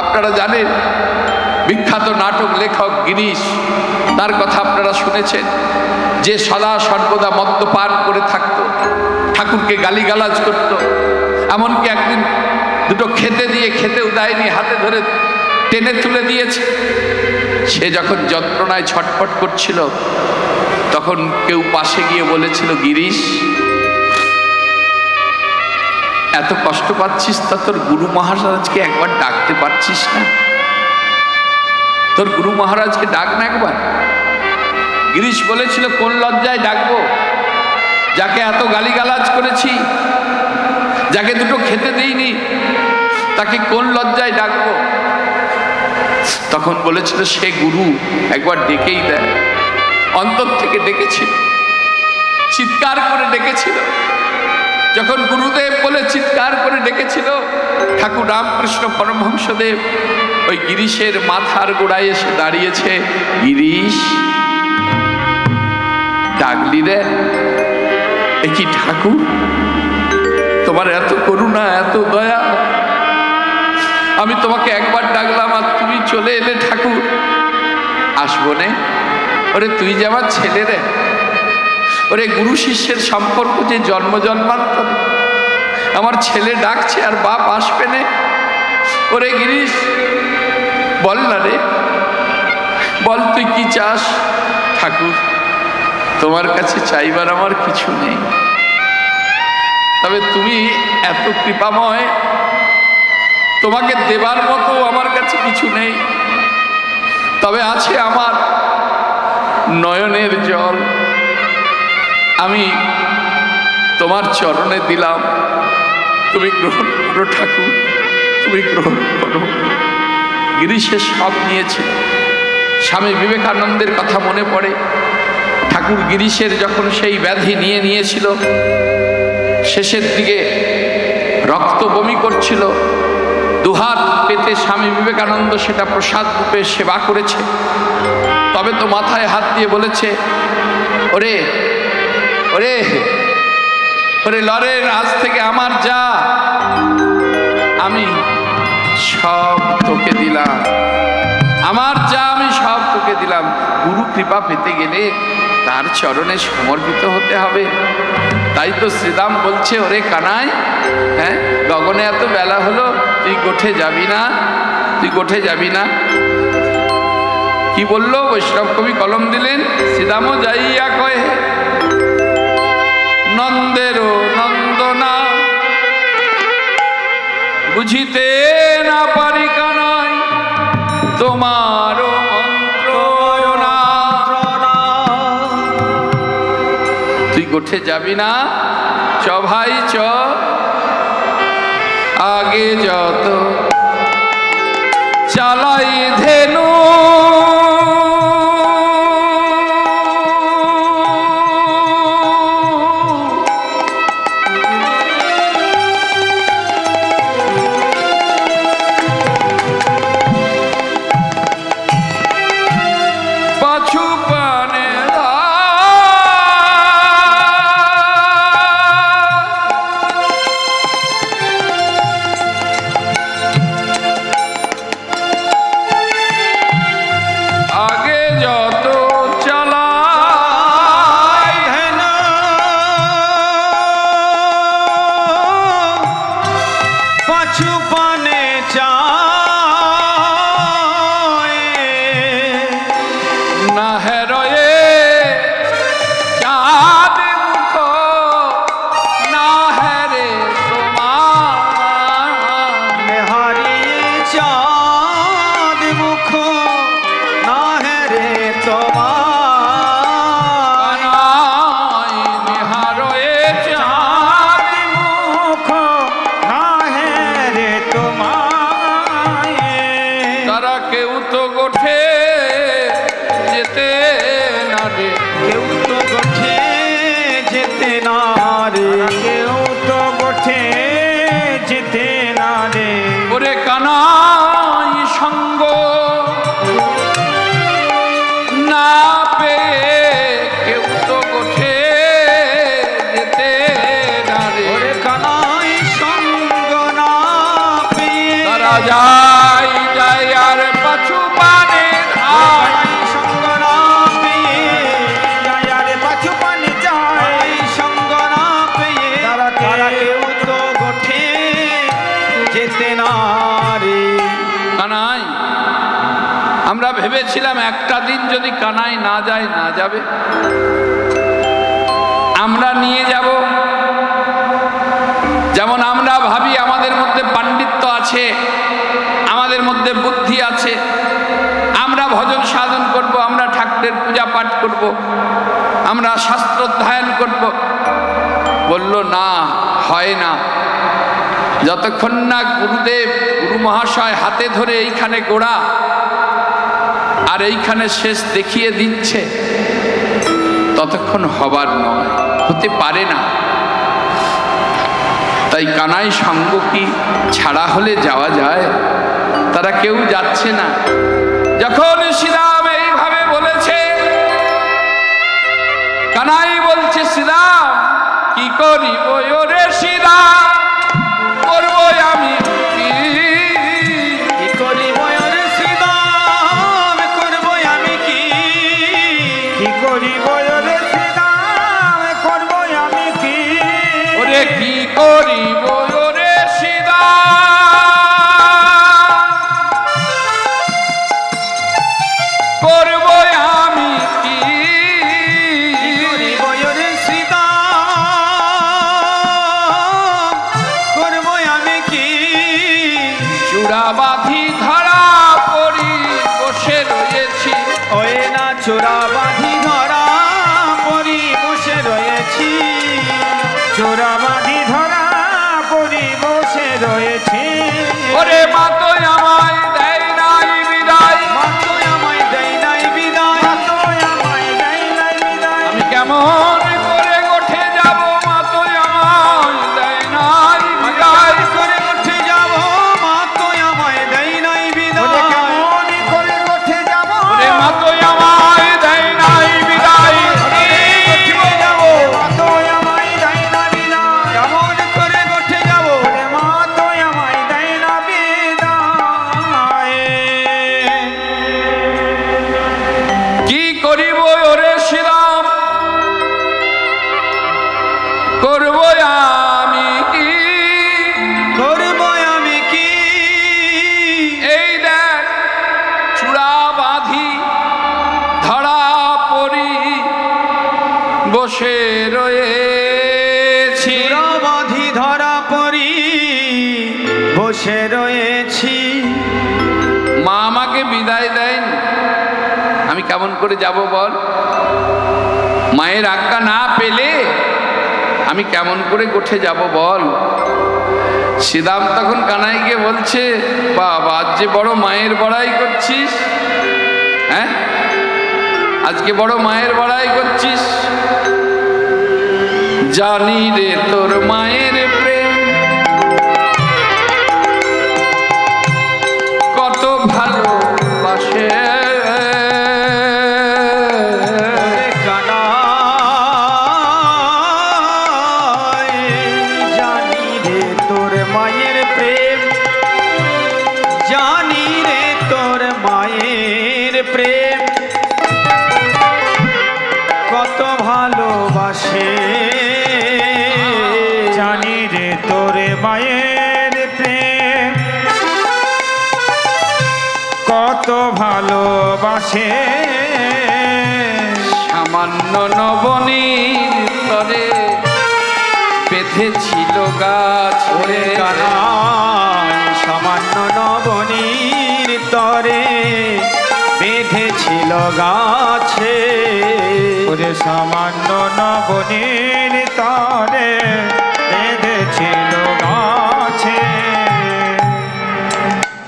আপনারা জানেন বিখ্যাত নাটক লেখক গিরিশ, তার কথা আপনারা শুনেছেন, যে সদা সর্বদা মদ্যপান করে থাকত, ঠাকুরকে গালিগালাজ করত। এমনকি একদিন দুটো খেতে দিয়ে খেতেও দেয়নি, হাতে ধরে টেনে তুলে দিয়েছে। সে যখন যন্ত্রণায় ছটফট করছিল, তখন কেউ পাশে গিয়ে বলেছিল, গিরিশ এত কষ্ট পাচ্ছিস তা তোর গুরু মহারাজকে একবার ডাকতে পারছিস না? তোর গুরু মহারাজকে ডাক না একবার। গিরিশ বলেছিল, কোন লজ্জায় ডাকবো? যাকে এত গালিগালাজ করেছি, যাকে দুটো খেতে দেইনি, তাকে কোন লজ্জায় ডাকবো? তখন বলেছিল, সে গুরু, একবার ডেকেই দেয়। অন্তর থেকে ডেকেছিল, চিৎকার করে ডেকেছিল। যখন গুরুদেব বলে চিৎকার করে ডেকেছিল, ঠাকুর রামকৃষ্ণ পরমহংসদেব ওই গিরিশের মাথার গোড়ায় এসে দাঁড়িয়েছে। গিরিশ, ডাকলি রে? এ কি ঠাকুর, তোমার এত করুণা, এত দয়া, আমি তোমাকে একবার ডাকলাম আর তুমি চলে এলে ঠাকুর। আসবো নে? ওরে তুই যে আমার ছেলে রে, ওরে গুরু শিষ্যের সম্পর্ক যে জন্ম জন্মান্তর, আমার ছেলে ডাকছে আর বাপ আসবে নে। ওরে গিরিশ বল না রে, বল তুই কি চাস? ঠাকুর, তোমার কাছে চাইবার আমার কিছু নেই, তবে তুমি এত কৃপাময়, তোমাকে দেবার মতো আমার কাছে কিছু নেই, তবে আছে আমার নয়নের জল, আমি তোমার চরণে দিলাম, তুমি গ্রহণ করো ঠাকুর, তুমি গ্রহণ করো। গিরিশের সব নিয়েছিল। স্বামী বিবেকানন্দের কথা মনে পড়ে। ঠাকুর গিরিশের যখন সেই ব্যাধি নিয়েছিল, শেষের দিকে রক্ত বমি করছিল, দুহাত পেতে স্বামী বিবেকানন্দ সেটা প্রসাদ রূপে সেবা করেছে। তবে তো মাথায় হাত দিয়ে বলেছে, ওরে ওরে ওরে লরেন, আজ থেকে আমার যা, আমি সব তোকে দিলাম, আমার যা আমি সব তোকে দিলাম। গুরু কৃপা পেতে গেলে তার চরণে সমর্পিত হতে হবে। তাই তো শ্রীরাম বলছে, ওরে কানাই, হ্যাঁ গগনে এত বেলা হলো, তুই গোঠে যাবি না, তুই গোঠে যাবি না। কি বললো বৈষ্ণব কবি কলম দিলেন, শ্রীরামও যাইয়া কয়ে, নন্দেরও নন্দনা বুঝিতে না পারি কানাই তোমার মন্ত্রণা। তুই গোঠে যাবি না? চ ভাই চ, আগে যত চালাই ধেনু পাছু পানে আগে যত চালাই ধেনু পাছু পানে চায় না হেরয়ে চাঁদ মুখ না হেরে তোমার নেহারি চাঁদ মুখ না হেরে তোমার কানাই নিহারয়ে চাঁদ মুখ না হেরে তোমায় তারা কেউ তো গোঠে যেতে না রে। কেউ তো গোঠে যেতে না রে কেউ তো গোঠে যেতে না রে ওরে কানাই সঙ্গ না পেয়ে কেউ তো গোঠে যেতে না রে। ওরে কানাই সঙ্গ না পেয়ে তারা যায় যায় আর পাছু পানে ধায় কানাই সঙ্গ না পেয়ে যায় রে পাছু পানে যায় সঙ্গ না পেয়ে তারা কেউ তো গোঠে যেতে না রে কানাই আমরা ভেবেছিলাম একটা দিন যদি কানাই না যায় না যাবে, আমরা নিয়ে যাব। যেমন আমরা ভাবি আমাদের মধ্যে পাণ্ডিত্য আছে, আমাদের মধ্যে বুদ্ধি আছে, আমরা ভজন সাধন করব, আমরা ঠাকুরের পূজা পাঠ করব, আমরা শাস্ত্র অধ্যয়ন করব। বলল না, হয় না। যতক্ষণ না গুরুদেব গুরু মহাশয় হাতে ধরে এইখানে গোড়া আর এইখানে শেষ দেখিয়ে দিচ্ছে ততক্ষণ হবার নয়, হতে পারে না। তাই কানাই সঙ্গ কি ছাড়া হলে যাওয়া যায়? তারা কেউ যাচ্ছে না। যখন শ্রীরাম এইভাবে বলেছে, কানাই বলছে শ্রীরাম কি করি ওরে শ্রীরাম করবো আমি কি? কি করিব রে শ্রীরাম করব আমি কি? কি করিব রে শ্রীরাম করব আমি কি? ওরে কি করিব ওরে শ্রীরাম করব আমি কি? কি করিব রে শ্রীরাম করব আমি কি? চূড়া বাঁধি ধরা পড়ি বসে রয়েছি। ওই না চোরা বাঁধি ধরা পরি বসে রয়েছি। চোরা বাঁধি ধরা পরি বসে রয়েছি। ওরে মা তো আমায় দেয় নাই বিদায়, মা তো আমায় দেয় নাই বিদায়। মা তো আমায় দেয় নাই বিদায়। আমি কেমন করে গোঠে যাব? মা তো আমায় দেয় নাই বিদায়। করে উঠে যাব মা তো আমায় দেয় নাই বিদায়। কেমন করে উঠে যাব ওরে মা তো আমায় দেয় নাই বিদায়। মা তো আমায় দেয় না বিদায়। কেমন করে উঠে যাব মা তো আমায় দেয় না বিদায়। বসে রয়েছি। মা আমাকে বিদায় দেন, আমি কেমন করে যাব বল? মায়ের আজ্ঞা না পেলে আমি কেমন করে গোঠে যাব বল? শ্রীদাম তখন কানাইকে বলছে, বাবা আজ যে বড় মায়ের বড়াই করছিস, হ্যাঁ আজকে বড় মায়ের বড়াই করছিস। জানি রে তোর মায়ের প্রেম কত ভালোবাসে, জানি রে তোর মায়ের প্রেম, জানি রে তোর মায়ের প্রেম কত ভালোবাসে। জানি রে তোর মায়ের প্রেম কত ভালোবাসে। সামান্য নবনীর তরে বেঁধেছিল গাছ ওরে কানাই সামান্য নবনীর তরে বেঁধেছিল গাছে। ওরে সামান্য নবনীর তরে বেঁধেছিল গাছে।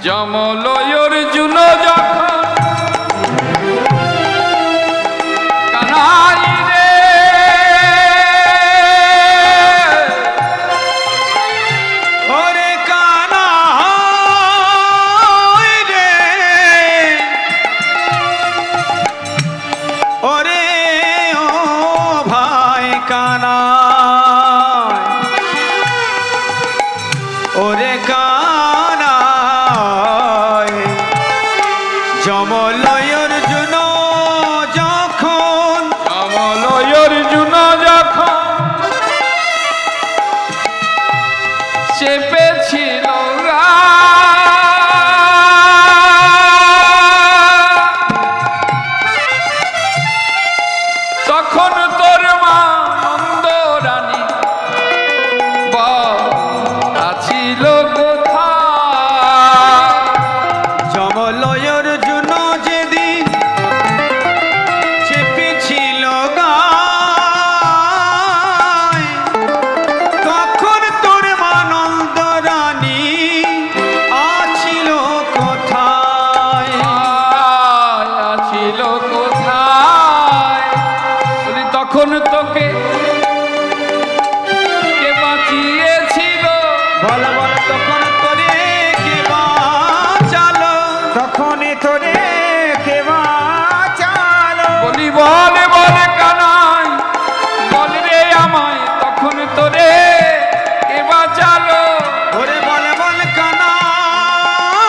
যমলয় অর্জুন যখন কানাই রে ওরে কানাই রে, ওরে ও ভাই কানাই, ওরে কানাই যমলয় অর্জুন যখন, যমলয় অর্জুন যখন চেপেছিল তখন তোর মা নন্দরানী আছিল কোথায়? যমলয় অর্জুন যেদিন চেপেছিল গায়, তখন তোর মানন্দ রানী আছিল কোথায়? আছিল কোথায়? বলি তখন তোকে কে বাঁচিয়েছিল? বল বল তখন তোরে কে বাঁচালো? তখনই তোরে কে বাঁচালো? বলি বল বল কানাই, বল রে আমায় তখন তোরে কে বাঁচালো? ওরে বল বল কানাই,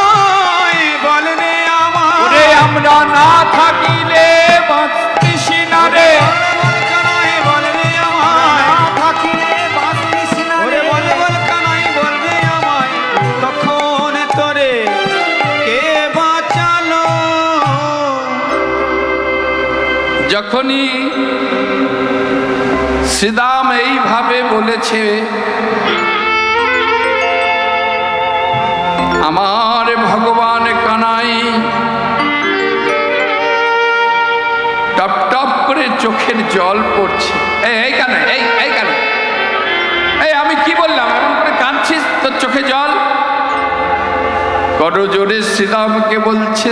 বল রে আমার, ওরে আমরা না থাকিলে বাঁচতিস না রে। বল কানাই, বল রে আমায়, থাকিলে বাঁচিস না ওরে রে। বল বল কানাই, বল রে আমায়, তখন তোরে কে বাঁচালো? যখনই শ্রীদাম এইভাবে বলেছে, আমার ভগবান কানাই টপ টপ করে চোখের জল পড়ছে। এই কেন, এই কেন, এই আমি কি বললাম এমন করে কাঁদছিস, তোর চোখে জল? করজোরে শ্রীদামকে বলছে,